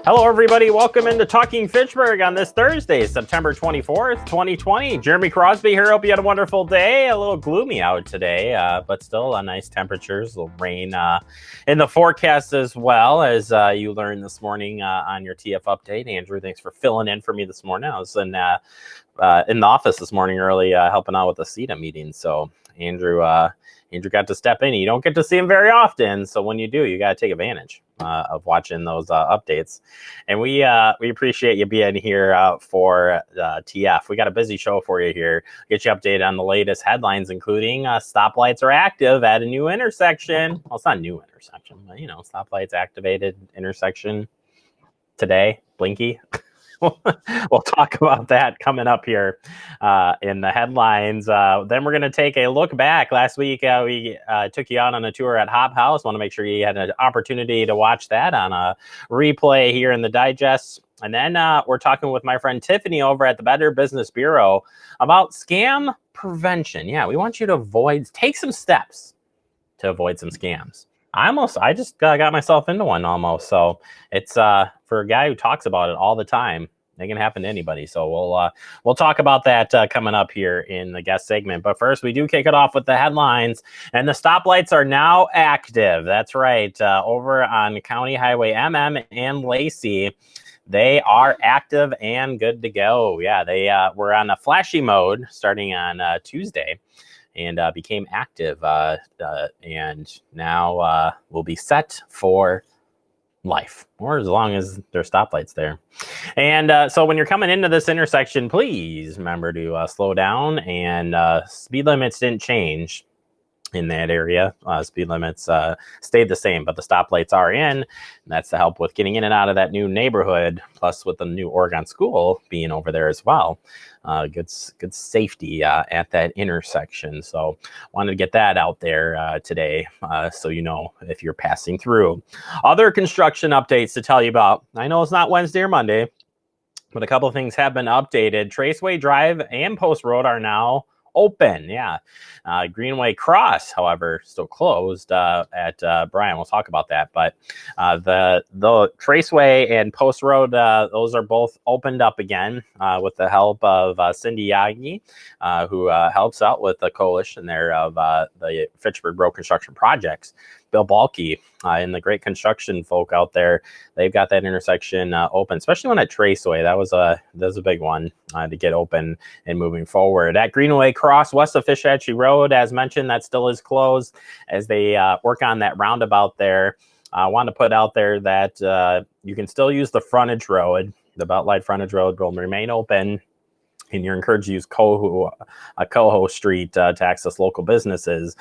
Hello, everybody. Welcome into Talking Fitchburg on this Thursday, September 24th, 2020. Jeremy Crosby here. Hope you had a wonderful day. A little gloomy out today, but still nice temperatures. A little rain in the forecast as well, as you learned this morning on your TF update. Andrew, thanks for filling in for me this morning. I was in the office this morning early helping out with the CETA meeting. So Andrew got to step in. You don't get to see him very often, so when you do, you got to take advantage of watching those updates. And we appreciate you being here for TF. We got a busy show for you here. Get you updated on the latest headlines, including stoplights are active at a new intersection. Well, it's not a new intersection, but stoplights activated intersection today. Blinky. We'll talk about that coming up here in the headlines. Then we're going to take a look back. Last week, we took you out on a tour at Hop House. Want to make sure you had an opportunity to watch that on a replay here in the digest. And then we're talking with my friend Tiffany over at the Better Business Bureau about scam prevention. Yeah, we want you to take some steps to avoid some scams. I just got myself into one almost. So it's for a guy who talks about it all the time. It can happen to anybody. So we'll talk about that coming up here in the guest segment. But first, we do kick it off with the headlines. And the stoplights are now active. That's right. Over on County Highway MM and Lacey, they are active and good to go. Yeah, they were on a flashy mode starting on Tuesday. And became active, and now will be set for life, or as long as there's stoplights there. And so when you're coming into this intersection, please remember to slow down. And speed limits didn't change in that area. Speed limits stayed the same, but the stoplights are in. And that's to help with getting in and out of that new neighborhood, plus with the new Oregon school being over there as well. Good safety at that intersection. So wanted to get that out there today, so you know if you're passing through. Other construction updates to tell you about. I know it's not Wednesday or Monday, but a couple of things have been updated. Traceway Drive and Post Road are now open. Yeah. Greenway Cross, however, still closed at Bryan. We'll talk about that. But the Traceway and Post Road, those are both opened up again with the help of Cindy Yagi, who helps out with the coalition there of the Fitchburg Road Construction Projects. Bill Balke and the great construction folk out there, they've got that intersection open, especially when at Traceway. That was a big one to get open and moving forward. At Greenway Cross, west of Fishhatchee Road, as mentioned, that still is closed as they work on that roundabout there. I want to put out there that you can still use the frontage road. The Beltline frontage road will remain open. And you're encouraged to use Coho Street to access local businesses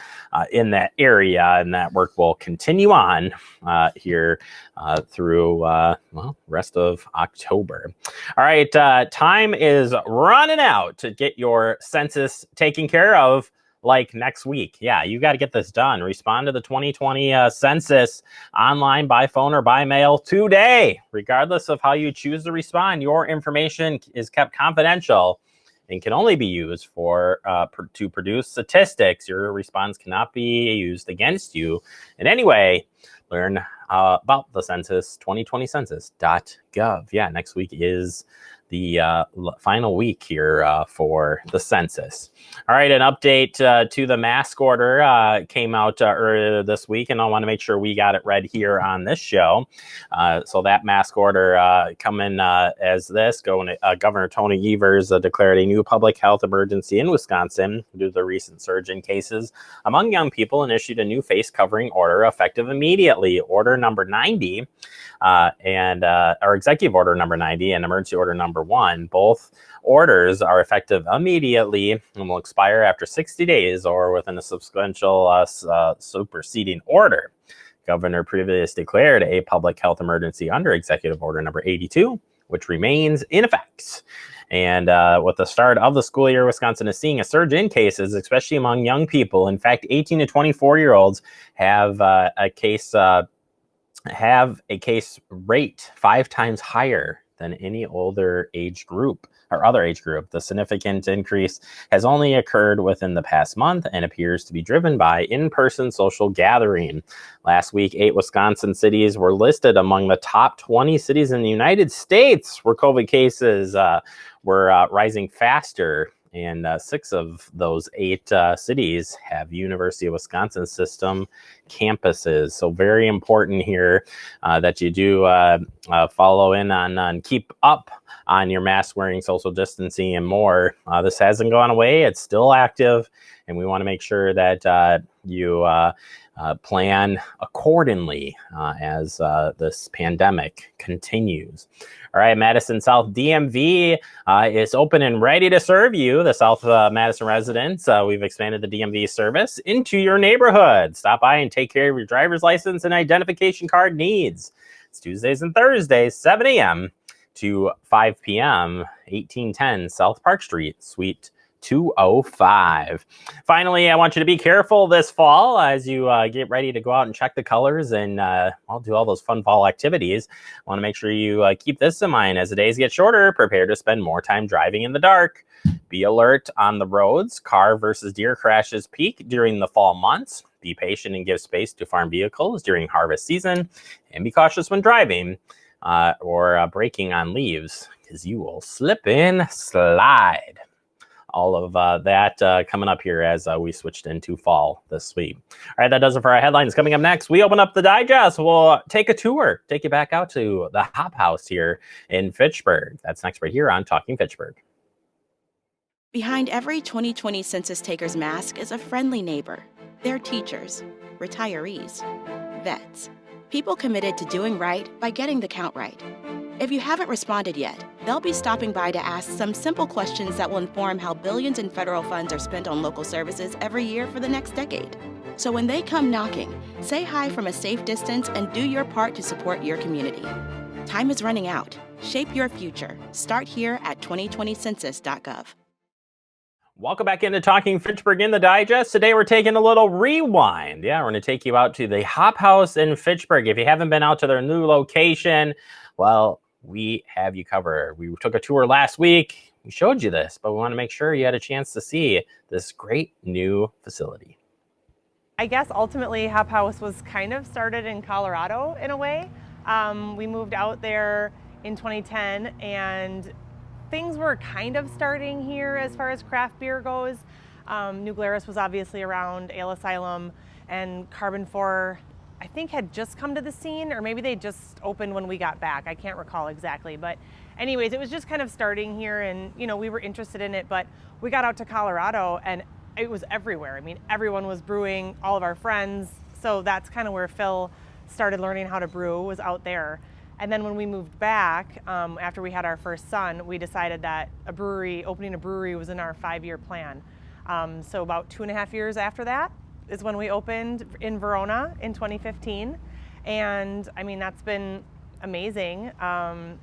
in that area. And that work will continue on here through, rest of October. All right, time is running out to get your census taken care of. Like next week. Yeah, you got to get this done. Respond to the 2020 census online, by phone, or by mail today. Regardless of how you choose to respond, your information is kept confidential and can only be used to produce statistics. Your response cannot be used against you in any way. Learn about the census, 2020census.gov. Yeah, next week is the final week here for the census. All right, an update to the mask order came out earlier this week, and I want to make sure we got it read here on this show. So that mask order coming as this, Governor Tony Evers declared a new public health emergency in Wisconsin due to the recent surge in cases among young people and issued a new face covering order effective immediately. Order number 90 or executive order number 90 and emergency order number 1. Both orders are effective immediately and will expire after 60 days or within a subsequential superseding order. Governor previously declared a public health emergency under executive order number 82, which remains in effect. And with the start of the school year, Wisconsin is seeing a surge in cases, especially among young people. In fact, 18 to 24-year-olds have a case rate 5 times higher than any older age group or other age group. The significant increase has only occurred within the past month and appears to be driven by in-person social gathering. Last week, 8 Wisconsin cities were listed among the top 20 cities in the United States where COVID cases were rising faster. And 6 of those 8 cities have University of Wisconsin system campuses. So very important here that you do follow in on keep up on your mask wearing, social distancing, and more. This hasn't gone away. It's still active. And we want to make sure that you plan accordingly as this pandemic continues. All right, Madison South DMV is open and ready to serve you, the South Madison residents. We've expanded the DMV service into your neighborhood. Stop by and take care of your driver's license and identification card needs. It's Tuesdays and Thursdays, 7 a.m. to 5 p.m., 1810 South Park Street, Suite 205. Finally, I want you to be careful this fall as you get ready to go out and check the colors and I'll do all those fun fall activities. I want to make sure you keep this in mind. As the days get shorter, prepare to spend more time driving in the dark. Be alert on the roads. Car versus deer crashes peak during the fall months. Be patient and give space to farm vehicles during harvest season. And be cautious when driving or braking on leaves because you will slip and slide. All of that coming up here as we switched into fall this week. All right, that does it for our headlines. Coming up next, we open up the digest. We'll take a tour, take you back out to the Hop House here in Fitchburg. That's next right here on Talking Fitchburg. Behind every 2020 census taker's mask is a friendly neighbor. They're teachers, retirees, vets, people committed to doing right by getting the count right. If you haven't responded yet, they'll be stopping by to ask some simple questions that will inform how billions in federal funds are spent on local services every year for the next decade. So when they come knocking, say hi from a safe distance and do your part to support your community. Time is running out. Shape your future. Start here at 2020census.gov. Welcome back into Talking Fitchburg in the Digest. Today we're taking a little rewind. Yeah, we're going to take you out to the Hop House in Fitchburg. If you haven't been out to their new location, well, we have you covered. We took a tour last week. We showed you this, but we want to make sure you had a chance to see this great new facility. I guess ultimately Hop House was kind of started in Colorado in a way. We moved out there in 2010 and things were kind of starting here as far as craft beer goes. New Glarus was obviously around, Ale Asylum, and Carbon 4, I think had just come to the scene, or maybe they just opened when we got back. I can't recall exactly, but anyways, it was just kind of starting here and, you know, we were interested in it, but we got out to Colorado and it was everywhere. I mean, everyone was brewing, all of our friends. So that's kind of where Phil started learning how to brew, was out there. And then when we moved back, after we had our first son, we decided that opening a brewery was in our 5-year plan. So about 2.5 years after that is when we opened in Verona in 2015. And I mean, that's been amazing.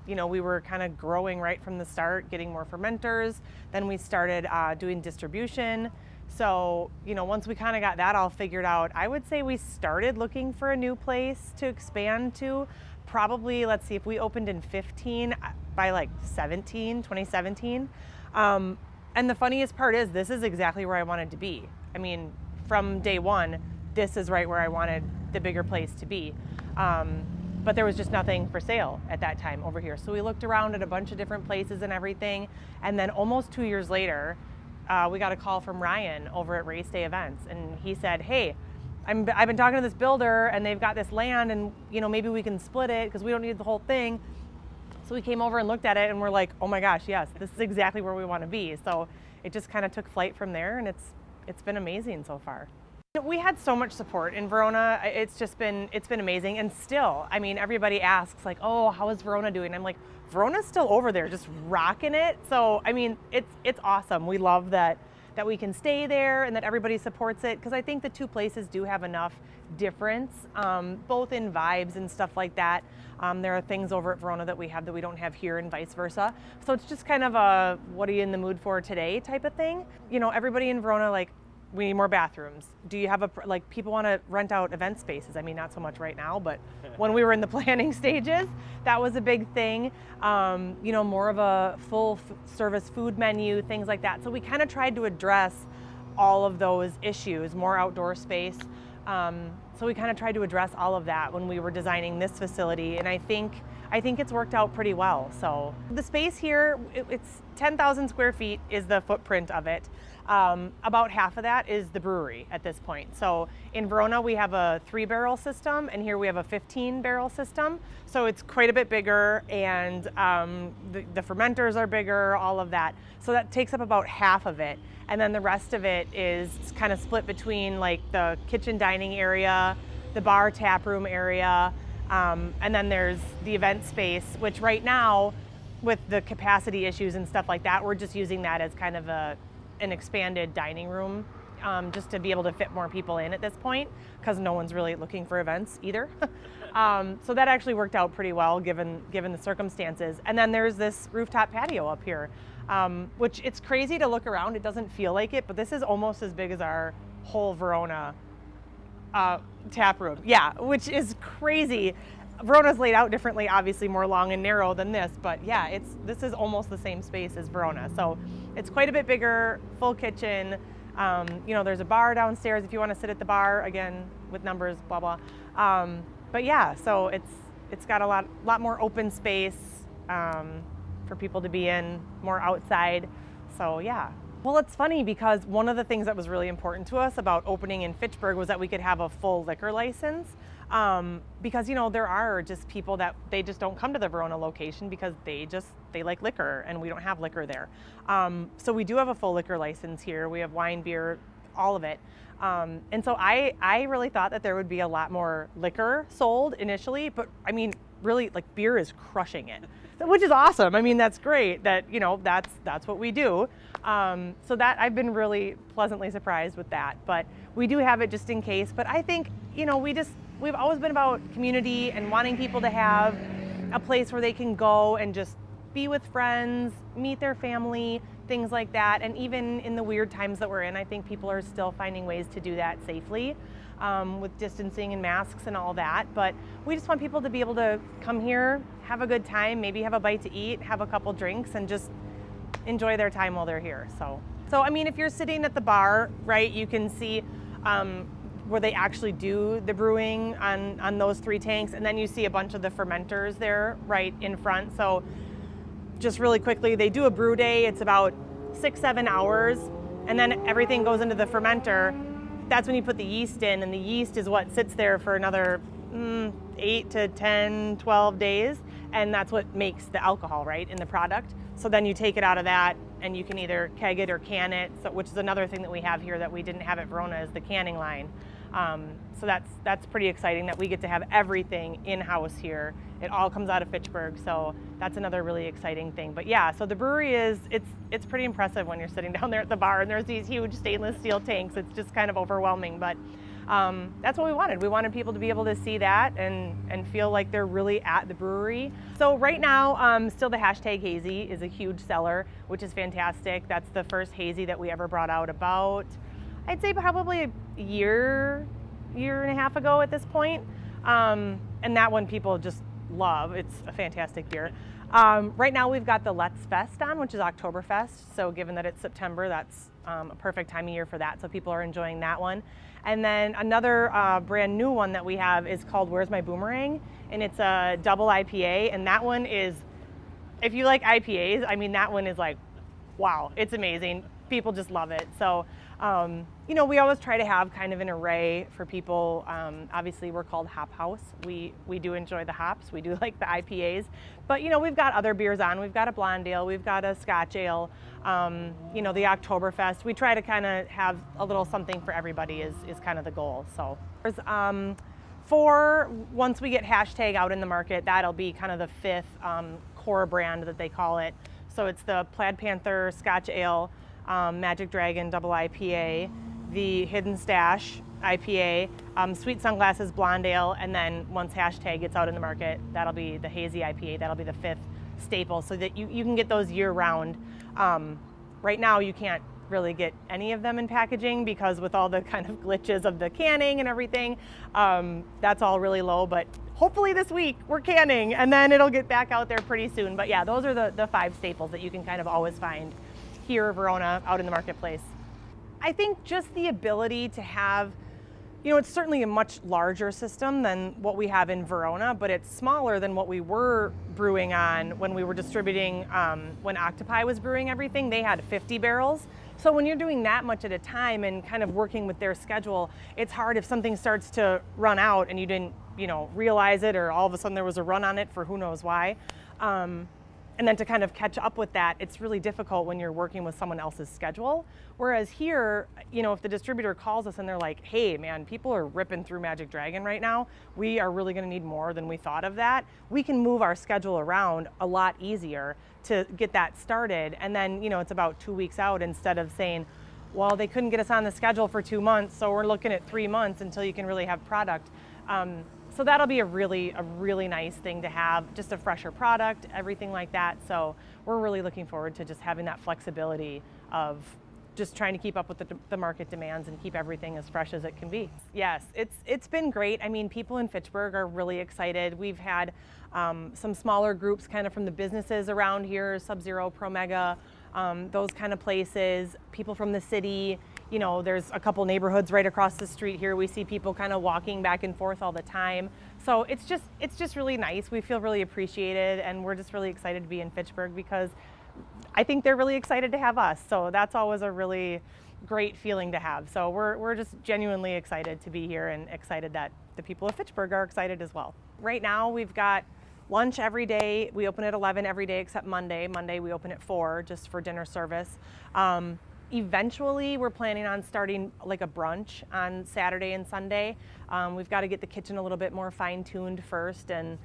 You know, we were kind of growing right from the start, getting more fermenters. Then we started doing distribution. So, you know, once we kind of got that all figured out, I would say we started looking for a new place to expand to. Probably, let's see, if we opened in 15, by like 2017. And the funniest part is this is exactly where I wanted to be. I mean, from day one, this is right where I wanted the bigger place to be. But there was just nothing for sale at that time over here. So we looked around at a bunch of different places and everything. And then almost 2 years later, we got a call from Ryan over at Race Day Events. And he said, hey, I've been talking to this builder and they've got this land and, you know, maybe we can split it because we don't need the whole thing. So we came over and looked at it and we're like, oh my gosh, yes, this is exactly where we want to be. So it just kind of took flight from there and it's been amazing so far. We had so much support in Verona. It's been amazing. And still, I mean, everybody asks like, oh, how is Verona doing? I'm like, Verona's still over there just rocking it. So, I mean, it's awesome. We love that we can stay there and that everybody supports it, because I think the two places do have enough difference, both in vibes and stuff like that. There are things over at Verona that we have that we don't have here and vice versa. So it's just kind of a what are you in the mood for today type of thing. You know, everybody in Verona, like, we need more bathrooms. Do you have like people want to rent out event spaces? I mean, not so much right now, but when we were in the planning stages, that was a big thing. You know, more of a full service food menu, things like that. So we kind of tried to address all of those issues, more outdoor space. So we kind of tried to address all of that when we were designing this facility, and I think it's worked out pretty well. So the space here, it's 10,000 square feet is the footprint of it. About half of that is the brewery at this point. So in Verona, we have a 3-barrel system, and here we have a 15-barrel system. So it's quite a bit bigger, and the fermenters are bigger, all of that. So that takes up about half of it. And then the rest of it is kind of split between like the kitchen dining area, the bar tap room area, and then there's the event space, which right now, with the capacity issues and stuff like that, we're just using that as kind of an expanded dining room, just to be able to fit more people in at this point, because no one's really looking for events either. So that actually worked out pretty well given the circumstances. And then there's this rooftop patio up here, which it's crazy to look around. It doesn't feel like it, but this is almost as big as our whole Verona tap room. Yeah, which is crazy. Verona's laid out differently, obviously more long and narrow than this, but yeah, this is almost the same space as Verona. So it's quite a bit bigger, full kitchen. You know, there's a bar downstairs if you want to sit at the bar, again, with numbers, blah, blah. But yeah, so it's got a lot more open space for people to be in, more outside. So yeah. Well, it's funny because one of the things that was really important to us about opening in Fitchburg was that we could have a full liquor license. Because, you know, there are just people that they just don't come to the Verona location because they like liquor, and we don't have liquor there. So we do have a full liquor license here. We have wine, beer, all of it. And so I really thought that there would be a lot more liquor sold initially, but I mean, really, like, beer is crushing it, which is awesome. I mean, that's great that, you know, that's what we do. So that I've been really pleasantly surprised with that, but we do have it just in case. But I think, you know, we've always been about community and wanting people to have a place where they can go and just be with friends, meet their family, things like that. And even in the weird times that we're in, I think people are still finding ways to do that safely, with distancing and masks and all that. But we just want people to be able to come here, have a good time, maybe have a bite to eat, have a couple drinks, and just enjoy their time while they're here. So I mean, if you're sitting at the bar, right, you can see where they actually do the brewing on those 3 tanks, and then you see a bunch of the fermenters there right in front. So just really quickly, they do a brew day. It's about 6-7 hours, and then everything goes into the fermenter. That's when you put the yeast in, and the yeast is what sits there for another 8 to 10, 12 days, and that's what makes the alcohol, right, in the product. So then you take it out of that, and you can either keg it or can it, which is another thing that we have here that we didn't have at Verona, is the canning line. So that's pretty exciting that we get to have everything in-house here. It all comes out of Fitchburg, so that's another really exciting thing. But yeah, so the brewery it's pretty impressive when you're sitting down there at the bar and there's these huge stainless steel tanks. It's just kind of overwhelming, but that's what we wanted. We wanted people to be able to see that and feel like they're really at the brewery. So right now, still the hashtag hazy is a huge seller, which is fantastic. That's the first hazy that we ever brought out about, I'd say probably a year and a half ago at this point. And that one people just love. It's a fantastic beer. Right now we've got the Let's Fest on, which is Oktoberfest. So given that it's September, that's a perfect time of year for that. So people are enjoying that one. And then another brand new one that we have is called Where's My Boomerang? And it's a double IPA. And that one is, if you like IPAs, I mean, that one is like, wow, it's amazing. People just love it. So, you know, we always try to have kind of an array for people. Obviously, we're called Hop House. We do enjoy the hops. We do like the IPAs. But, you know, we've got other beers on. We've got a blonde ale. We've got a Scotch ale. You know, the Oktoberfest. We try to kind of have a little something for everybody is kind of the goal. So there's once we get hashtag out in the market, that'll be kind of the 5th core brand that they call it. So it's the Plaid Panther Scotch Ale, Magic Dragon Double IPA, the Hidden Stash IPA, Sweet Sunglasses Blonde Ale, and then once hashtag gets out in the market, that'll be the Hazy IPA. That'll be the 5th staple, so that you can get those year round. Right now you can't really get any of them in packaging because with all the kind of glitches of the canning and everything, that's all really low. But hopefully this week we're canning and then it'll get back out there pretty soon. But yeah, those are the 5 staples that you can kind of always find here in Verona out in the marketplace. I think just the ability to have, it's certainly a much larger system than what we have in Verona, but it's smaller than what we were brewing on when we were distributing, when Octopi was brewing everything. They had 50 barrels. So when you're doing that much at a time and kind of working with their schedule, it's hard if something starts to run out and you didn't, realize it, or all of a sudden there was a run on it for who knows why. And then to kind of catch up with that, it's really difficult when you're working with someone else's schedule. Whereas here, if the distributor calls us and they're like, hey man, people are ripping through Magic Dragon right now, we are really gonna need more than we thought of that, we can move our schedule around a lot easier to get that started. And then, it's about 2 weeks out instead of saying, well, they couldn't get us on the schedule for 2 months, so we're looking at 3 months until you can really have product. So that'll be a really nice thing to have, just a fresher product, everything like that. So we're really looking forward to just having that flexibility of just trying to keep up with the market demands and keep everything as fresh as it can be. Yes, it's been great. I mean, people in Fitchburg are really excited. We've had some smaller groups kind of from the businesses around here, Sub-Zero, Pro Mega, those kind of places, people from the city. There's a couple neighborhoods right across the street here. We see people kind of walking back and forth all the time. So it's just really nice. We feel really appreciated, and we're just really excited to be in Fitchburg because I think they're really excited to have us. So that's always a really great feeling to have. So we're just genuinely excited to be here and excited that the people of Fitchburg are excited as well. Right now we've got lunch every day. We open at 11 every day except Monday. Monday we open at 4 just for dinner service. Eventually, we're planning on starting like a brunch on Saturday and Sunday. We've got to get the kitchen a little bit more fine-tuned first, and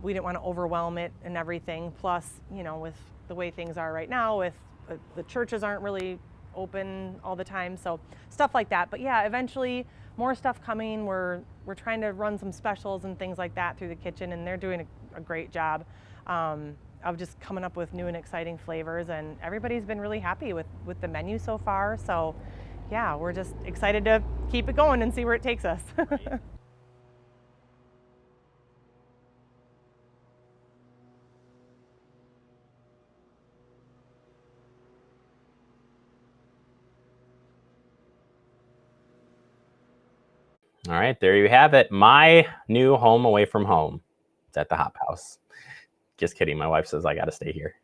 we didn't want to overwhelm it and everything. Plus, with the way things are right now, with the churches aren't really open all the time, so stuff like that. But yeah, eventually, more stuff coming. We're trying to run some specials and things like that through the kitchen, and they're doing a great job. Of just coming up with new and exciting flavors, and everybody's been really happy with the menu so far. So yeah, we're just excited to keep it going and see where it takes us. All right, there you have it. My new home away from home. It's at the Hop House. Just kidding. My wife says I got to stay here.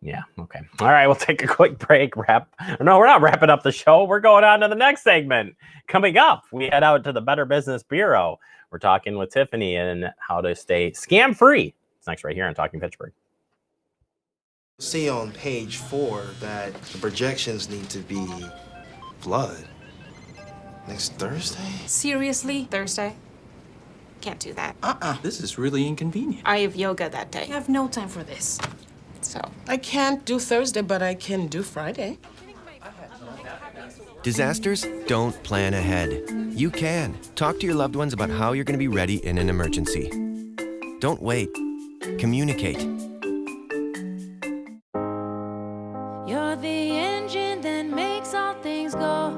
Yeah, okay. All right, we'll take a quick break. No, we're not wrapping up the show. We're going on to the next segment. Coming up, we head out to the Better Business Bureau. We're talking with Tiffany and how to stay scam-free. It's next right here on Talking Fitchburg. See on page 4 that the projections need to be flood. Next Thursday? Seriously? Thursday? Can't do that. This is really inconvenient. I have yoga that day. I have no time for this. So. I can't do Thursday, but I can do Friday. Disasters don't plan ahead. You can. Talk to your loved ones about how you're going to be ready in an emergency. Don't wait. Communicate. You're the engine that makes all things go,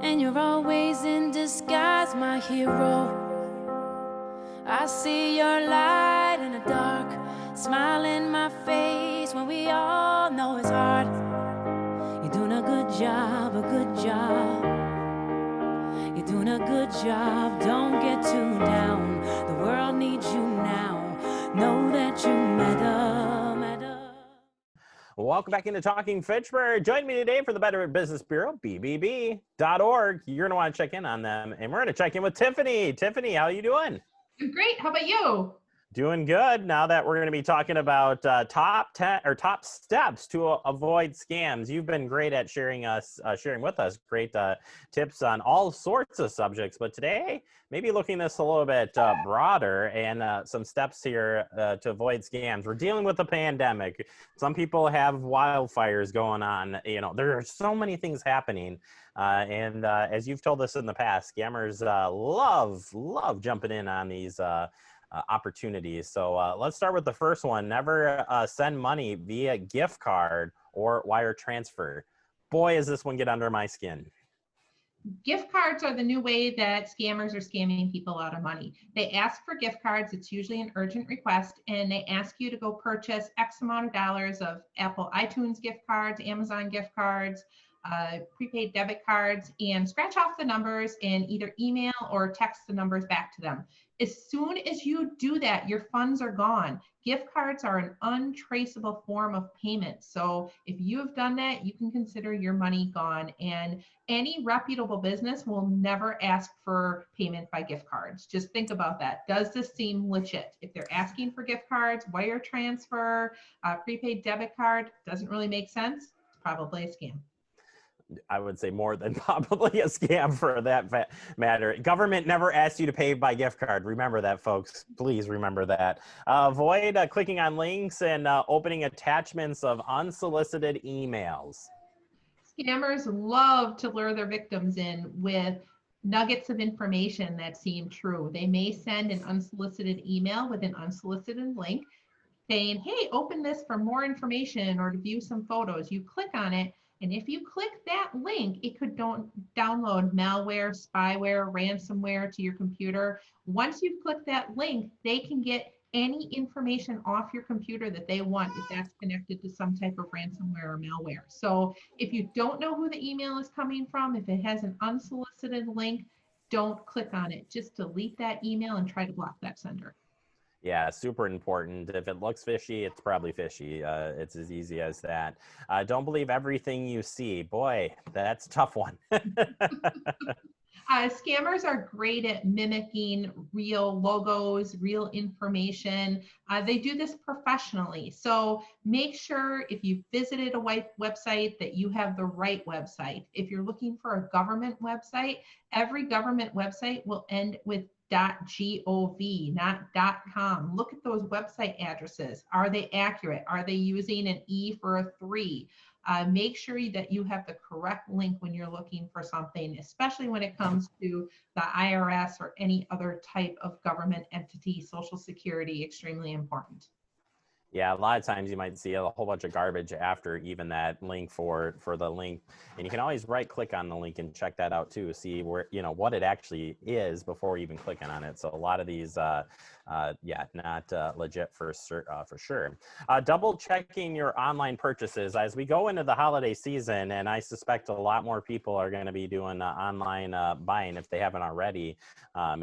and you're always in disguise, my hero. I see your light in the dark, smile in my face when we all know it's hard. You're doing a good job, a good job. You're doing a good job, don't get too down. The world needs you now, know that you matter. Welcome back into Talking Fitchburg. Join me today for the Better Business Bureau, bbb.org. You're going to want to check in on them, and we're going to check in with Tiffany. Tiffany, how are you doing? Great. How about you? Doing good. Now that we're going to be talking about top steps to avoid scams. You've been great at sharing with us great tips on all sorts of subjects. But today, maybe looking this a little bit broader and some steps here to avoid scams. We're dealing with a pandemic. Some people have wildfires going on. There are so many things happening. And as you've told us in the past, scammers love jumping in on these opportunities. So let's start with the first one. Never send money via gift card or wire transfer. boy, does this one get under my skin. Gift cards are the new way that scammers are scamming people out of money. They ask for gift cards. It's usually an urgent request, and they ask you to go purchase X amount of dollars of Apple iTunes gift cards, Amazon gift cards, prepaid debit cards, and scratch off the numbers and either email or text the numbers back to them. As soon as you do that, your funds are gone. Gift cards are an untraceable form of payment. So if you have done that, you can consider your money gone. And any reputable business will never ask for payment by gift cards. Just think about that. Does this seem legit? If they're asking for gift cards, wire transfer, prepaid debit card, doesn't really make sense. It's probably a scam. I would say more than probably a scam for that matter. Government never asks you to pay by gift card. Remember that, folks. Please remember that. Avoid clicking on links and opening attachments of unsolicited emails. Scammers love to lure their victims in with nuggets of information that seem true. They may send an unsolicited email with an unsolicited link saying, hey, open this for more information or to view some photos. You click on it, and if you click that link, it could download malware, spyware, ransomware to your computer. Once you've clicked that link, they can get any information off your computer that they want if that's connected to some type of ransomware or malware. So if you don't know who the email is coming from, if it has an unsolicited link, don't click on it. Just delete that email and try to block that sender. Yeah, super important. If it looks fishy, it's probably fishy. It's as easy as that. Don't believe everything you see. Boy, that's a tough one. Scammers are great at mimicking real logos, real information. They do this professionally. So make sure if you visited a website that you have the right website. If you're looking for a government website, every government website will end with .gov, not .com. Look at those website addresses. Are they accurate? Are they using an E for a 3? Make sure that you have the correct link when you're looking for something, especially when it comes to the IRS or any other type of government entity. Social Security, extremely important. Yeah, a lot of times you might see a whole bunch of garbage after even that link for the link, and you can always right click on the link and check that out too, see where, you know, what it actually is before even clicking on it. So a lot of these not legit for sure. Double checking your online purchases as we go into the holiday season, and I suspect a lot more people are going to be doing online buying if they haven't already.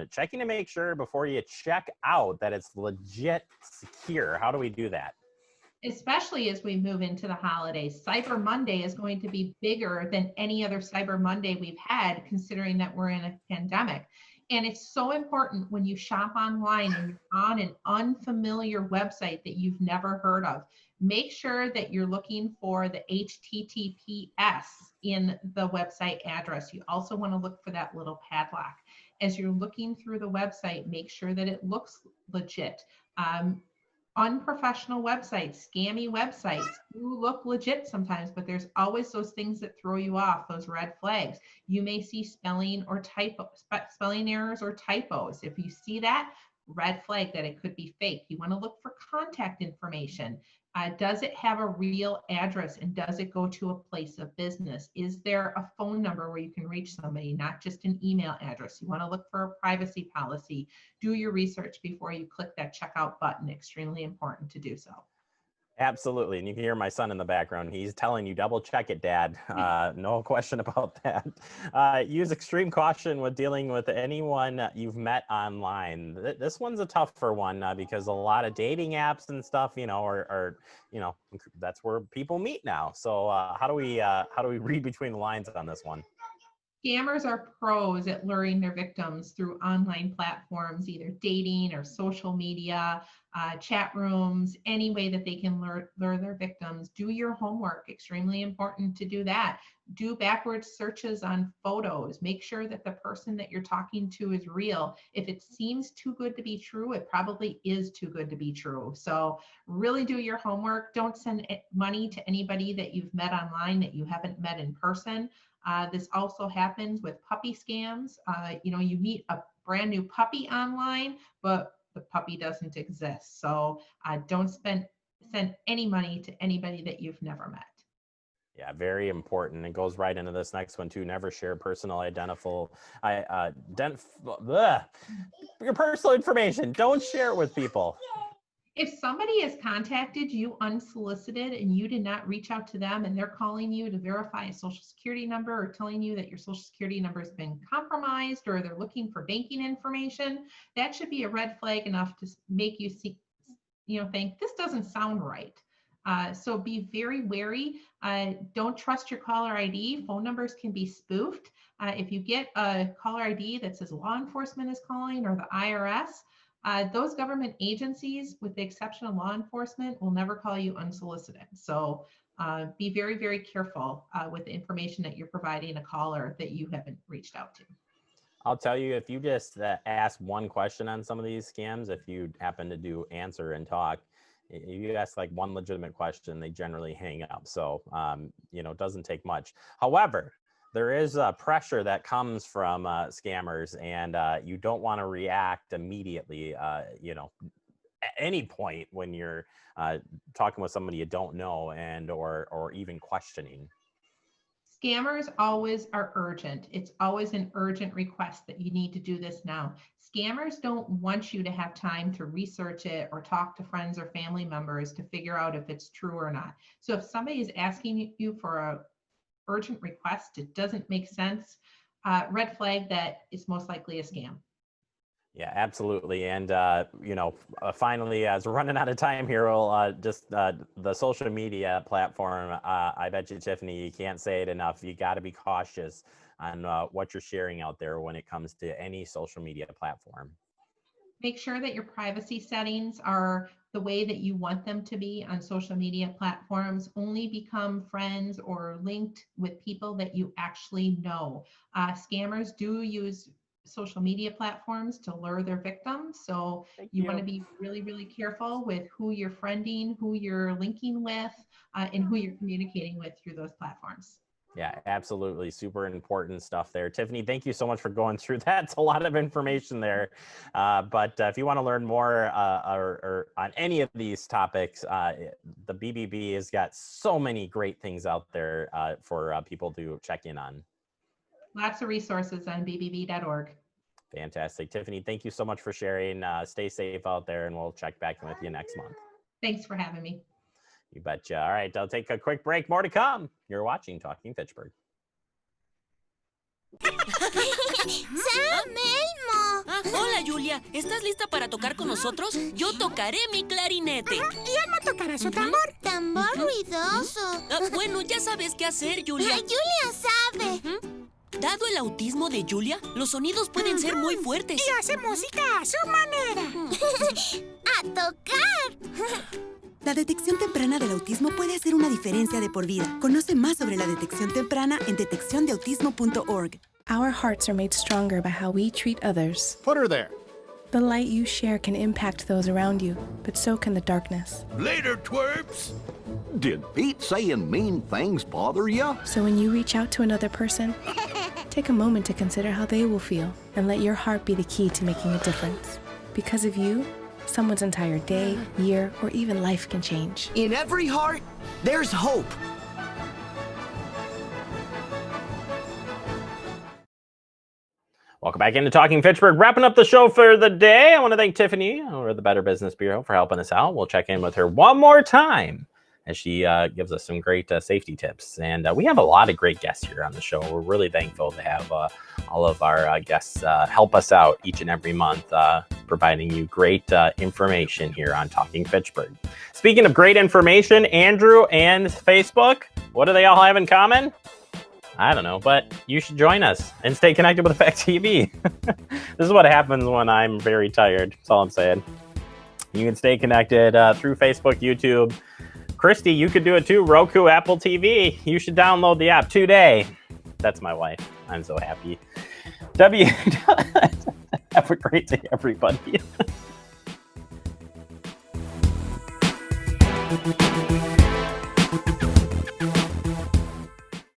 Checking to make sure before you check out that it's legit secure. How do we do that? Especially as we move into the holidays. Cyber Monday is going to be bigger than any other Cyber Monday we've had, considering that we're in a pandemic. And it's so important when you shop online and you're on an unfamiliar website that you've never heard of. Make sure that you're looking for the HTTPS in the website address. You also want to look for that little padlock. As you're looking through the website, make sure that it looks legit. Unprofessional websites, scammy websites do look legit sometimes, but there's always those things that throw you off, those red flags. You may see spelling errors or typos. If you see that, red flag that it could be fake. You want to look for contact information. Does it have a real address, and does it go to a place of business? Is there a phone number where you can reach somebody, not just an email address? You want to look for a privacy policy. Do your research before you click that checkout button. Extremely important to do so. Absolutely. And you can hear my son in the background. He's telling you, double check it, Dad. No question about that. Use extreme caution with dealing with anyone you've met online. This one's a tougher one because a lot of dating apps and stuff, are that's where people meet now. So how do we read between the lines on this one? Scammers are pros at luring their victims through online platforms, either dating or social media, chat rooms, any way that they can lure their victims. Do your homework, extremely important to do that. Do backwards searches on photos. Make sure that the person that you're talking to is real. If it seems too good to be true, it probably is too good to be true. So really do your homework. Don't send money to anybody that you've met online that you haven't met in person. This also happens with puppy scams. You meet a brand new puppy online, but the puppy doesn't exist. So don't send any money to anybody that you've never met. Yeah, very important. It goes right into this next one too. Never share personal your personal information. Don't share it with people. If somebody has contacted you unsolicited and you did not reach out to them and they're calling you to verify a social security number or telling you that your social security number has been compromised or they're looking for banking information, that should be a red flag enough to make you see, think this doesn't sound right. So be very wary. Don't trust your caller ID. Phone numbers can be spoofed. If you get a caller ID that says law enforcement is calling or the IRS, those government agencies, with the exception of law enforcement, will never call you unsolicited. So be very, very careful with the information that you're providing a caller that you haven't reached out to. I'll tell you, if you just ask one question on some of these scams, if you happen to do answer and talk, you ask like one legitimate question, they generally hang up. So, it doesn't take much. However, there is pressure that comes from scammers, and you don't want to react immediately, at any point when you're talking with somebody you don't know and or even questioning. Scammers always are urgent. It's always an urgent request that you need to do this now. Scammers don't want you to have time to research it or talk to friends or family members to figure out if it's true or not. So if somebody is asking you for a urgent request, it doesn't make sense, red flag that it's most likely a scam. Yeah, absolutely. And, finally, as we're running out of time here, we'll just the social media platform. I bet you, Tiffany, you can't say it enough. You got to be cautious on what you're sharing out there when it comes to any social media platform. Make sure that your privacy settings are the way that you want them to be on social media platforms. Only become friends or linked with people that you actually know. Scammers do use social media platforms to lure their victims. So you want to be really, really careful with who you're friending, who you're linking with, and who you're communicating with through those platforms. Yeah, absolutely. Super important stuff there. Tiffany, thank you so much for going through that. It's a lot of information there. But if you want to learn more or on any of these topics, the BBB has got so many great things out there for people to check in on. Lots of resources on bbb.org. Fantastic. Tiffany, thank you so much for sharing. Stay safe out there, and we'll check back in with you next month. Thanks for having me. You betcha. All right, I'll take a quick break. More to come. You're watching Talking Fitchburg. ¡Sam, Elmo! Hola, Julia. ¿Estás lista para tocar con nosotros? Yo tocaré mi clarinete. Y Elmo tocará su tambor. Tambor ruidoso. Bueno, ya sabes qué hacer, Julia. Julia sabe. Dado el autismo de Julia, los sonidos pueden ser muy fuertes. Y hace música a su manera. ¡A tocar! La detección temprana del autismo puede hacer una diferencia de por vida. Conoce más sobre la detección temprana en detecciondeautismo.org. Our hearts are made stronger by how we treat others. Put her there. The light you share can impact those around you, but so can the darkness. Later, twerps! Did Pete saying mean things bother you? So when you reach out to another person, take a moment to consider how they will feel and let your heart be the key to making a difference. Because of you, someone's entire day, year, or even life can change. In every heart, there's hope. Welcome back into Talking Fitchburg. Wrapping up the show for the day. I want to thank Tiffany over the Better Business Bureau for helping us out. We'll check in with her one more time as she gives us some great safety tips. And we have a lot of great guests here on the show. We're really thankful to have all of our guests help us out each and every month, providing you great information here on Talking Fitchburg. Speaking of great information, Andrew and Facebook, what do they all have in common? I don't know, but you should join us and stay connected with Effect TV. This is what happens when I'm very tired. That's all I'm saying. You can stay connected through Facebook, YouTube. Christy, you could do it too. Roku, Apple TV. You should download the app today. That's my wife. I'm so happy. Have a great day, everybody.